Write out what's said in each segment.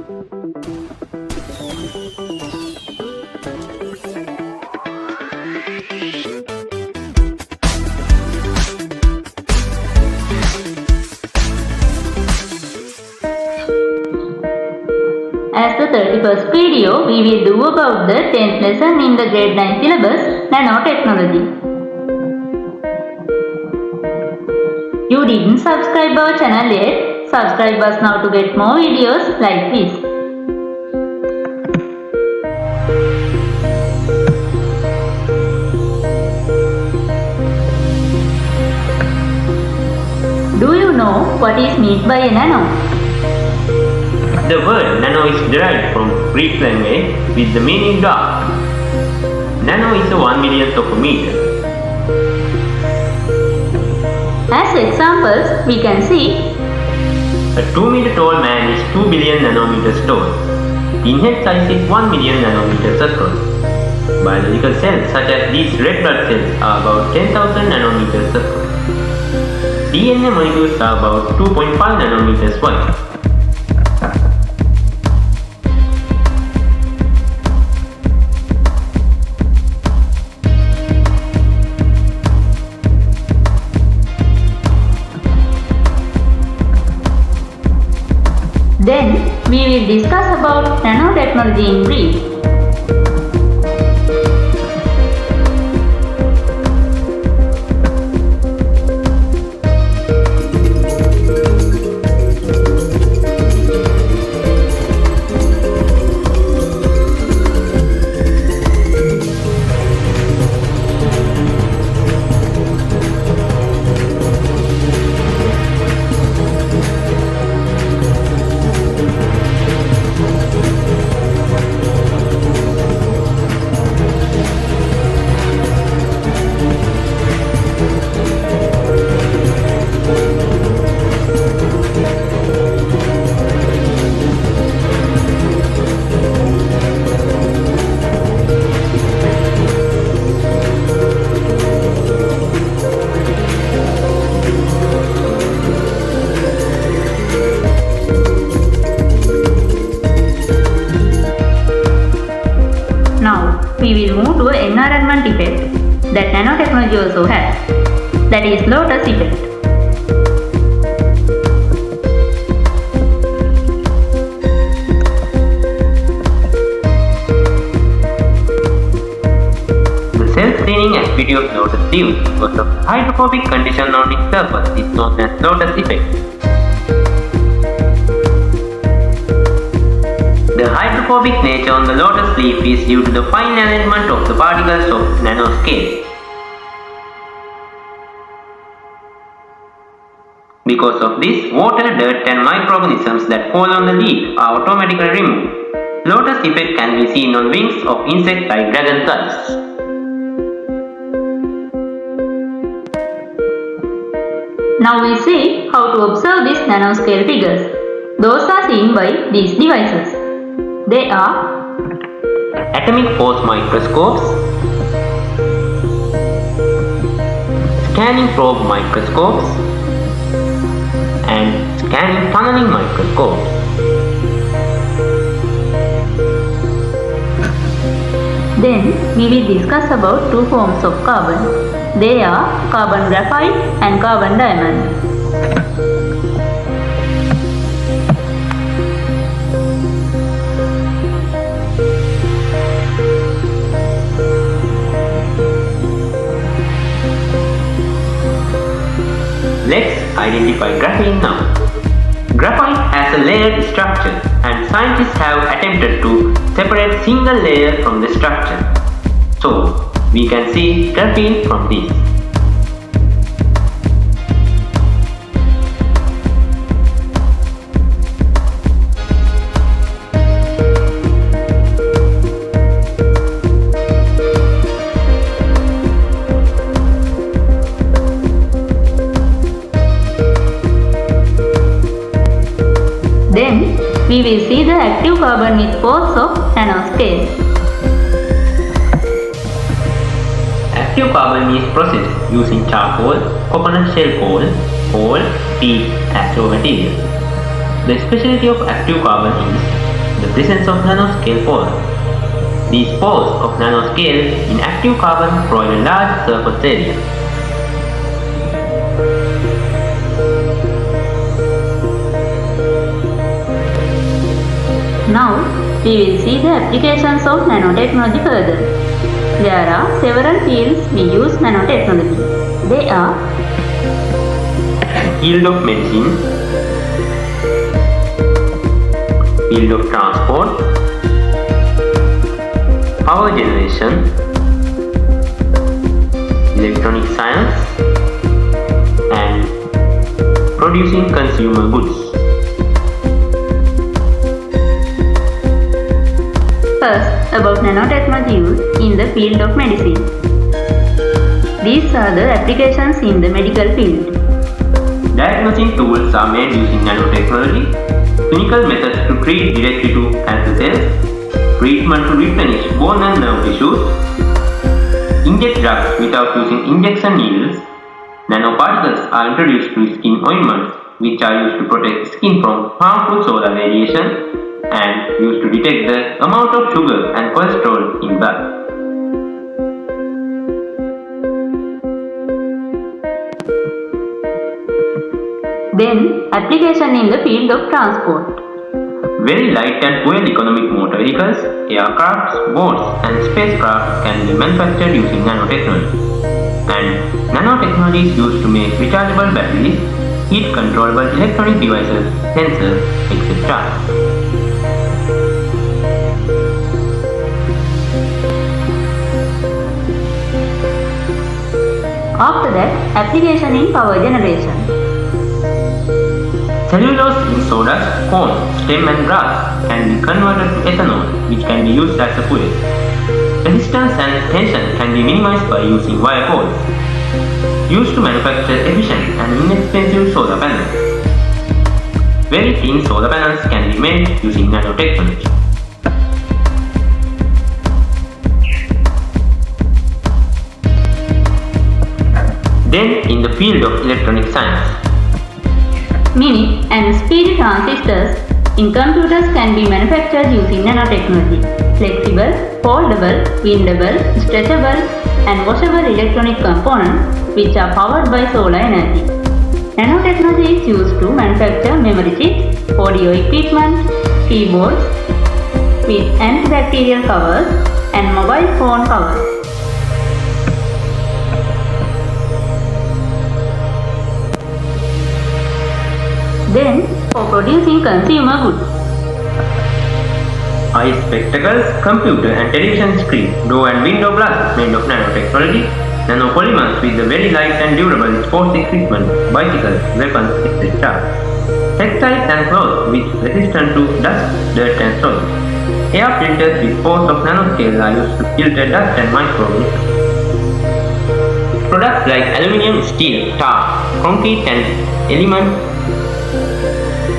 As the 31st video, we will do about the 10th lesson in the grade 9 syllabus, Nanotechnology. You didn't subscribe our channel yet? Subscribe us now to get more videos like this. Do you know what is meant by a nano? The word nano is derived from Greek language with the meaning dark. Nano is a 1/1,000,000th of a meter. As examples, we can see A 2-meter tall man is 2 billion nanometers tall. In-head size is 1 million nanometers across. Biological cells such as these red blood cells are about 10,000 nanometers across. DNA molecules are about 2.5 nanometers wide. Then we will discuss about nanotechnology in brief. We will move to an environment effect that nanotechnology also has, that is lotus effect. The self-cleaning activity of lotus leaves because of the hydrophobic condition on its surface is known as lotus effect. The hydrophobic nature on the lotus leaf is due to the fine arrangement of the particles of nanoscale. Because of this, water, dirt and microorganisms that fall on the leaf are automatically removed. Lotus effect can be seen on wings of insects like dragonflies. Now we see how to observe these nanoscale figures. Those are seen by these devices. They are atomic force microscopes, scanning probe microscopes, and scanning tunneling microscopes. Then we will discuss about two forms of carbon. They are carbon graphite and carbon diamond. Let's identify graphene now. Graphite has a layered structure and scientists have attempted to separate single layer from the structure. So, we can see graphene from this. Then we will see the active carbon with force of nanoscale. Active carbon is processed using charcoal, coconut shell coal, peat as raw material. The specialty of active carbon is the presence of nanoscale pores. These pores of nanoscale in active carbon provide a large surface area. Now, we will see the applications of nanotechnology further. There are several fields we use nanotechnology. They are Field of medicine, field of transport, power generation, electronic science, and producing consumer goods. first about nanotechnology use in the field of medicine. These are the applications in the medical field. Diagnosing tools are made using nanotechnology, clinical methods to treat directly to cancer cells, treatment to replenish bone and nerve tissues, inject drugs without using injection needles. Nanoparticles are introduced to skin ointments, which are used to protect skin from harmful solar radiation and used to detect the amount of sugar and cholesterol in blood. Then, application in the field of transport. Very light and fuel economic motor vehicles, aircrafts, boats, and spacecraft can be manufactured using nanotechnology. And nanotechnology is used to make rechargeable batteries, heat controllable electronic devices, sensors, etc. After that, application in power generation. Cellulose in sawdust, corn, stem and grass can be converted to ethanol, which can be used as a fuel. Resistance and tension can be minimized by using wire cords, used to manufacture efficient and inexpensive solar panels. Very thin solar panels can be made using nanotechnology. Then, in the field of electronic science, Mini and speedy transistors in computers can be manufactured using nanotechnology. Flexible, foldable, bendable, stretchable, and washable electronic components which are powered by solar energy. Nanotechnology is used to manufacture memory chips, audio equipment, keyboards with antibacterial covers, and mobile phone covers. Then, for producing consumer goods. eye spectacles, computer and television screen, door and window glass made of nanotechnology, nanopolymers with the very light and durable sports equipment, bicycles, weapons, etc. Textiles and clothes which resistant to dust, dirt and soil. Air filters with pores of nanoscale are used to filter dust and microorganisms. Products like aluminium, steel, tar, concrete and element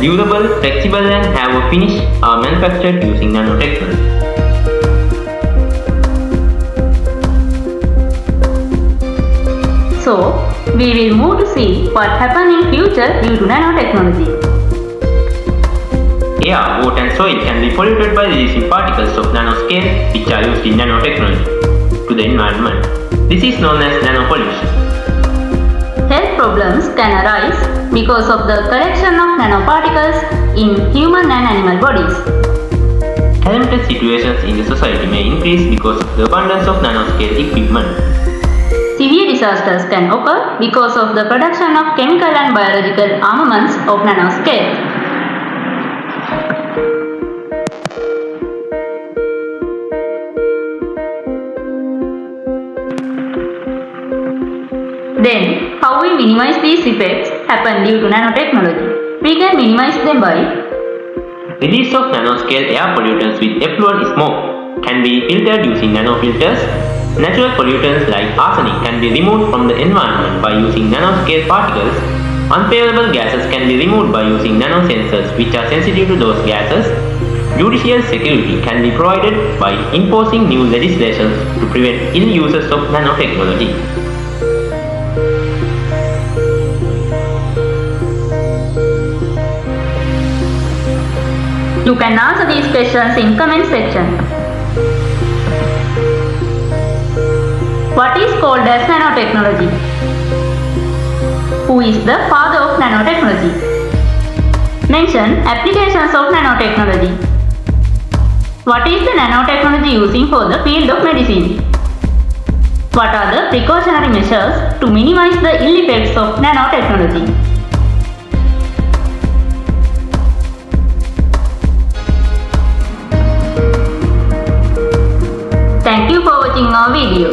durable, flexible and have a finish are manufactured using nanotechnology. So, we will move to see what happen in future due to nanotechnology. Air, water and soil can be polluted by releasing particles of nanoscale which are used in nanotechnology to the environment. This is known as nanopollution. Health problems can arise because of the collection of nanoparticles in human and animal bodies. Calamitous situations in the society may increase because of the abundance of nanoscale equipment. Severe disasters can occur because of the production of chemical and biological armaments of nanoscale. Then, how we minimize these effects happen due to nanotechnology? We can minimize them by Release of nanoscale air pollutants with effluent smoke can be filtered using nanofilters. Natural pollutants like arsenic can be removed from the environment by using nanoscale particles. Unfavorable gases can be removed by using nanosensors which are sensitive to those gases. Judicial security can be provided by imposing new legislations to prevent ill uses of nanotechnology. You can answer these questions in comment section. What is called as nanotechnology? Who is the father of nanotechnology? Mention applications of nanotechnology. What is the nanotechnology using for the field of medicine? What are the precautionary measures to minimize the ill effects of nanotechnology? Thank you for watching our video.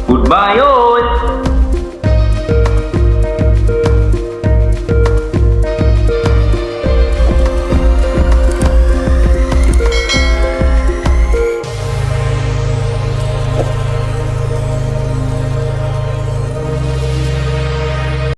Goodbye all.